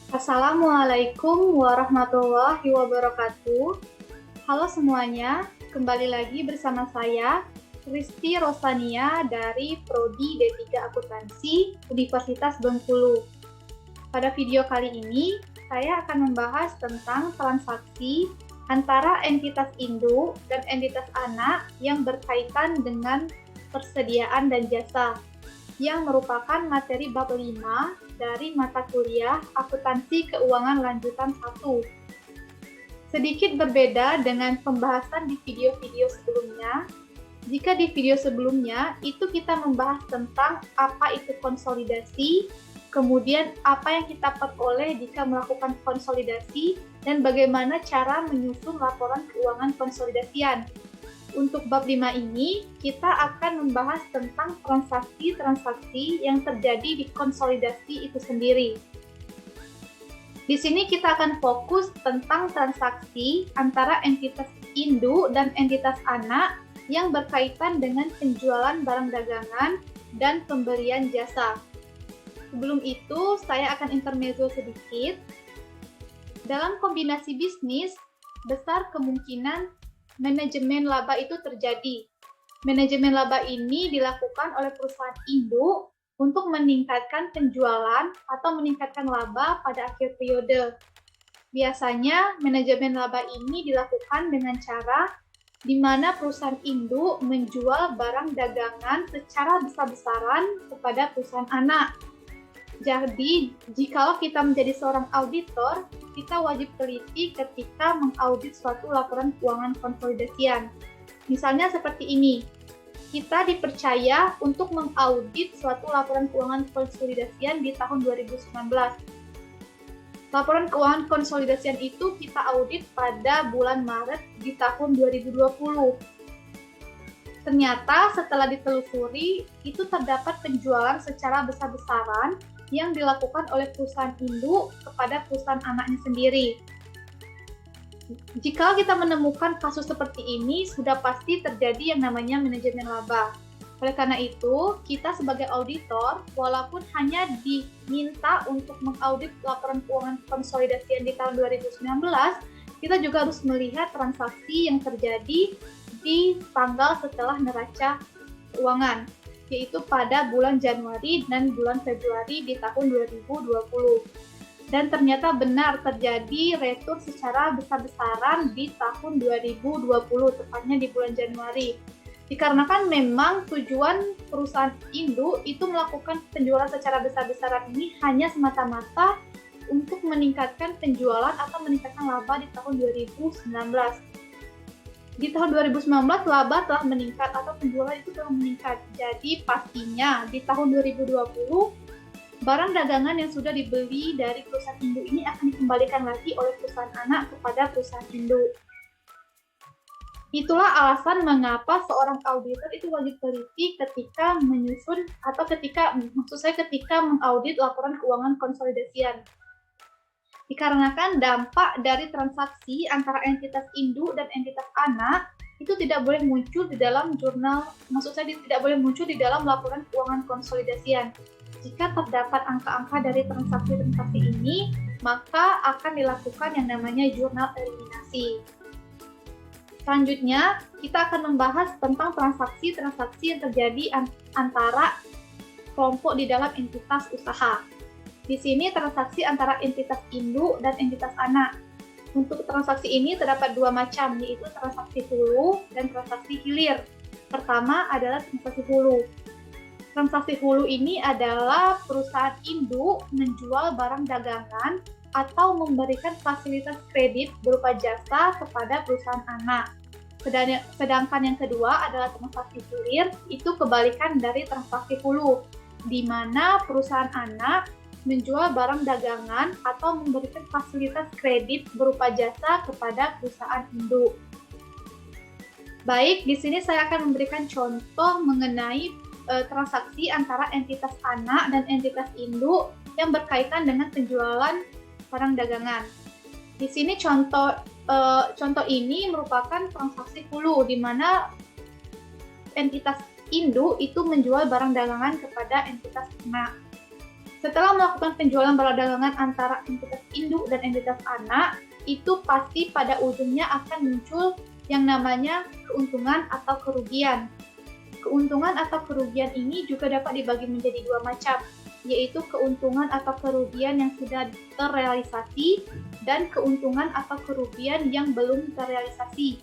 Assalamualaikum warahmatullahi wabarakatuh. Halo semuanya, kembali lagi bersama saya, Risti Rosania dari Prodi D3 Akuntansi Universitas Bengkulu. Pada video kali ini, saya akan membahas tentang transaksi antara entitas induk dan entitas anak yang berkaitan dengan persediaan dan jasa, yang merupakan materi bab 5 dari mata kuliah Akuntansi Keuangan Lanjutan 1. Sedikit berbeda dengan pembahasan di video-video sebelumnya. Jika di video sebelumnya, itu kita membahas tentang apa itu konsolidasi, kemudian apa yang kita peroleh jika melakukan konsolidasi, dan bagaimana cara menyusun laporan keuangan konsolidasian. Untuk bab 5 ini, kita akan membahas tentang transaksi-transaksi yang terjadi di konsolidasi itu sendiri. Di sini kita akan fokus tentang transaksi antara entitas induk dan entitas anak yang berkaitan dengan penjualan barang dagangan dan pemberian jasa. Sebelum itu, saya akan intermezzo sedikit. Dalam kombinasi bisnis, besar kemungkinan manajemen laba itu terjadi. Manajemen laba ini dilakukan oleh perusahaan induk untuk meningkatkan penjualan atau meningkatkan laba pada akhir periode. Biasanya, manajemen laba ini dilakukan dengan cara di mana perusahaan induk menjual barang dagangan secara besar-besaran kepada perusahaan anak. Jadi, jikalau kita menjadi seorang auditor, kita wajib teliti ketika mengaudit suatu laporan keuangan konsolidasian. Misalnya seperti ini, kita dipercaya untuk mengaudit suatu laporan keuangan konsolidasian di tahun 2019. Laporan keuangan konsolidasian itu kita audit pada bulan Maret di tahun 2020. Ternyata setelah ditelusuri, itu terdapat penjualan secara besar-besaran yang dilakukan oleh perusahaan induk kepada perusahaan anaknya sendiri. Jika kita menemukan kasus seperti ini, sudah pasti terjadi yang namanya manajemen laba. Oleh karena itu, kita sebagai auditor, walaupun hanya diminta untuk mengaudit laporan keuangan konsolidasian di tahun 2019, kita juga harus melihat transaksi yang terjadi di tanggal setelah neraca keuangan, yaitu pada bulan Januari dan bulan Februari di tahun 2020. Dan ternyata benar terjadi retur secara besar-besaran di tahun 2020, tepatnya di bulan Januari. Dikarenakan memang tujuan perusahaan induk itu melakukan penjualan secara besar-besaran ini hanya semata-mata untuk meningkatkan penjualan atau meningkatkan laba di tahun 2019. Di tahun 2019 laba telah meningkat atau penjualan itu telah meningkat. Jadi pastinya di tahun 2020 barang dagangan yang sudah dibeli dari perusahaan induk ini akan dikembalikan lagi oleh perusahaan anak kepada perusahaan induk. Itulah alasan mengapa seorang auditor itu wajib teliti ketika menyusun atau ketika mengaudit laporan keuangan konsolidasian. Dikarenakan dampak dari transaksi antara entitas induk dan entitas anak itu tidak boleh muncul di dalam jurnal, tidak boleh muncul di dalam laporan keuangan konsolidasian. Jika terdapat angka-angka dari transaksi-transaksi ini, maka akan dilakukan yang namanya jurnal eliminasi. Selanjutnya, kita akan membahas tentang transaksi-transaksi yang terjadi antara kelompok di dalam entitas usaha. Di sini transaksi antara entitas induk dan entitas anak. Untuk transaksi ini terdapat dua macam, yaitu transaksi hulu dan transaksi hilir. Pertama adalah transaksi hulu. Transaksi hulu ini adalah perusahaan induk menjual barang dagangan atau memberikan fasilitas kredit berupa jasa kepada perusahaan anak. Sedangkan yang kedua adalah transaksi hilir, itu kebalikan dari transaksi hulu, di mana perusahaan anak menjual barang dagangan atau memberikan fasilitas kredit berupa jasa kepada perusahaan induk. Baik, di sini saya akan memberikan contoh mengenai transaksi antara entitas anak dan entitas induk yang berkaitan dengan penjualan barang dagangan. Di sini contoh ini merupakan transaksi hulu, di mana entitas induk itu menjual barang dagangan kepada entitas anak. Setelah melakukan penjualan barang dagangan antara entitas induk dan entitas anak, itu pasti pada ujungnya akan muncul yang namanya keuntungan atau kerugian. Keuntungan atau kerugian ini juga dapat dibagi menjadi dua macam, yaitu keuntungan atau kerugian yang sudah terrealisasi dan keuntungan atau kerugian yang belum terrealisasi.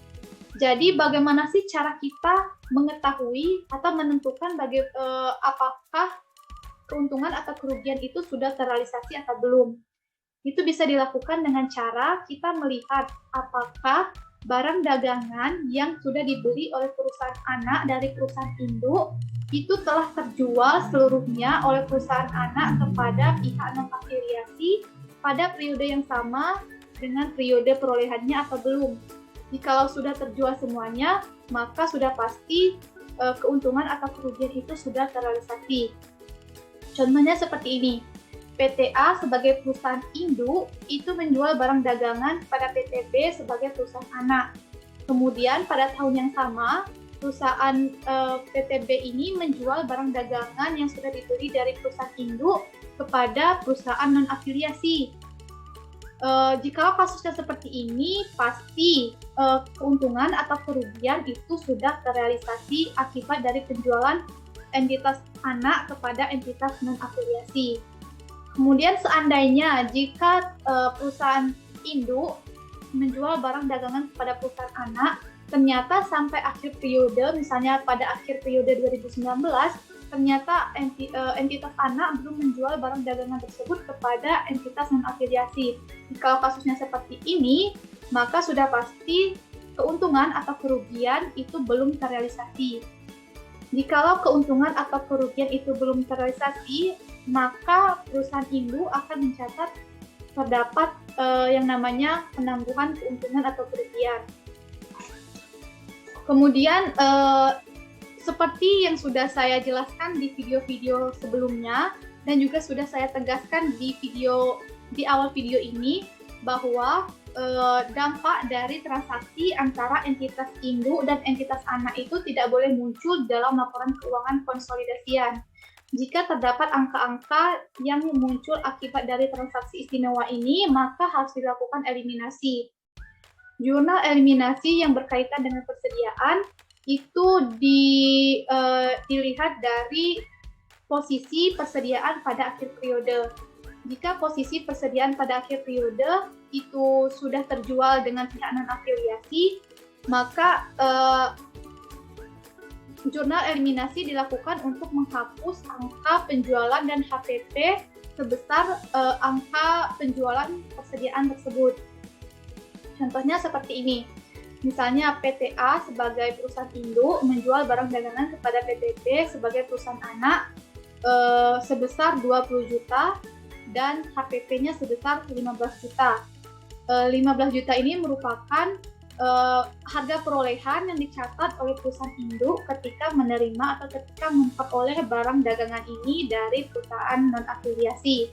Jadi bagaimana sih cara kita mengetahui atau menentukan apakah keuntungan atau kerugian itu sudah terrealisasi atau belum? Itu bisa dilakukan dengan cara kita melihat apakah barang dagangan yang sudah dibeli oleh perusahaan anak dari perusahaan induk itu telah terjual seluruhnya oleh perusahaan anak kepada pihak non-afiliasi pada periode yang sama dengan periode perolehannya atau belum. Jikalau sudah terjual semuanya, maka sudah pasti keuntungan atau kerugian itu sudah terrealisasi. Contohnya seperti ini. PTA sebagai perusahaan induk itu menjual barang dagangan pada PTB sebagai perusahaan anak. Kemudian pada tahun yang sama, perusahaan PTB ini menjual barang dagangan yang sudah dibeli dari perusahaan induk kepada perusahaan non-afiliasi. Jika kasusnya seperti ini, pasti keuntungan atau kerugian itu sudah terrealisasi akibat dari penjualan entitas anak kepada entitas non-afiliasi. Kemudian seandainya jika perusahaan induk menjual barang dagangan kepada perusahaan anak, ternyata sampai akhir periode, misalnya pada akhir periode 2019, ternyata entitas anak belum menjual barang dagangan tersebut kepada entitas non-afiliasi. Kalau kasusnya seperti ini, maka sudah pasti keuntungan atau kerugian itu belum terrealisasi. Jikalau keuntungan atau kerugian itu belum terrealisasi, maka perusahaan induk akan mencatat terdapat yang namanya penangguhan keuntungan atau kerugian. Kemudian seperti yang sudah saya jelaskan di video-video sebelumnya dan juga sudah saya tegaskan di awal video ini, bahwa dampak dari transaksi antara entitas induk dan entitas anak itu tidak boleh muncul dalam laporan keuangan konsolidasian. Jika terdapat angka-angka yang muncul akibat dari transaksi istimewa ini, maka harus dilakukan eliminasi. Jurnal eliminasi yang berkaitan dengan persediaan itu dilihat dari posisi persediaan pada akhir periode. Jika posisi persediaan pada akhir periode itu sudah terjual dengan pihak non-afiliasi, maka jurnal eliminasi dilakukan untuk menghapus angka penjualan dan HPP sebesar angka penjualan persediaan tersebut. Contohnya seperti ini. Misalnya PTA sebagai perusahaan induk menjual barang dagangan kepada PTB sebagai perusahaan anak sebesar 20 juta dan HPP-nya sebesar 15 juta. 15 juta ini merupakan harga perolehan yang dicatat oleh perusahaan induk ketika menerima atau ketika memperoleh barang dagangan ini dari perusahaan non-afiliasi.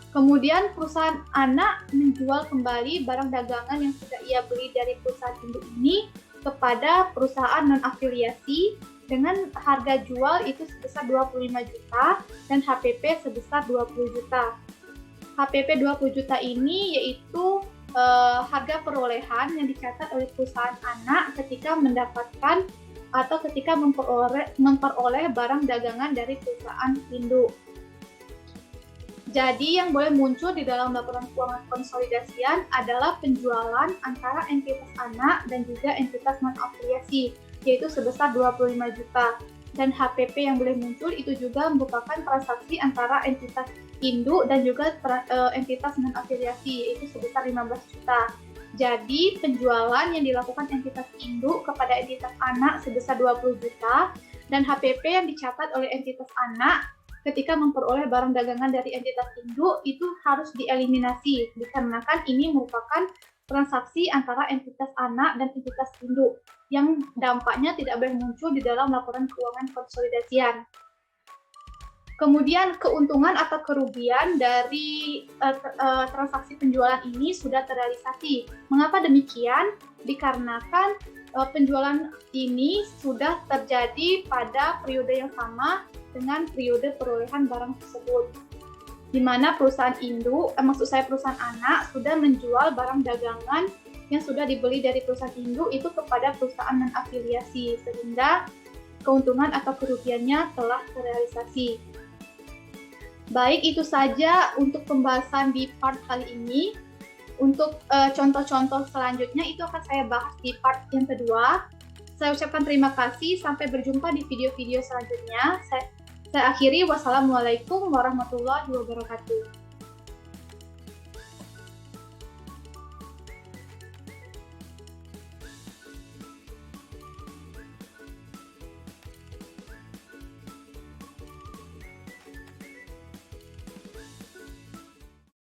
Kemudian perusahaan anak menjual kembali barang dagangan yang sudah ia beli dari perusahaan induk ini kepada perusahaan non-afiliasi dengan harga jual itu sebesar 25 juta dan HPP sebesar 20 juta. HPP 20 juta ini yaitu harga perolehan yang dicatat oleh perusahaan anak ketika mendapatkan atau ketika memperoleh barang dagangan dari perusahaan induk. Jadi yang boleh muncul di dalam laporan keuangan konsolidasian adalah penjualan antara entitas anak dan juga entitas non-afiliasi, yaitu sebesar 25 juta. Dan HPP yang boleh muncul itu juga merupakan transaksi antara entitas induk dan juga entitas non-afiliasi, yaitu sebesar 15 juta. Jadi penjualan yang dilakukan entitas induk kepada entitas anak sebesar 20 juta dan HPP yang dicatat oleh entitas anak ketika memperoleh barang dagangan dari entitas induk itu harus dieliminasi dikarenakan ini merupakan transaksi antara entitas anak dan entitas induk yang dampaknya tidak boleh muncul di dalam laporan keuangan konsolidasian. Kemudian keuntungan atau kerugian dari transaksi penjualan ini sudah terrealisasi. Mengapa demikian? Dikarenakan penjualan ini sudah terjadi pada periode yang sama dengan periode perolehan barang tersebut. di mana perusahaan induk, maksud saya perusahaan anak, sudah menjual barang dagangan yang sudah dibeli dari perusahaan induk itu kepada perusahaan non-afiliasi, sehingga keuntungan atau kerugiannya telah terrealisasi. Baik, itu saja untuk pembahasan di part kali ini. Untuk contoh-contoh selanjutnya itu akan saya bahas di part yang kedua. Saya ucapkan terima kasih, sampai berjumpa di video-video selanjutnya. Saya akhiri, wassalamualaikum warahmatullahi wabarakatuh.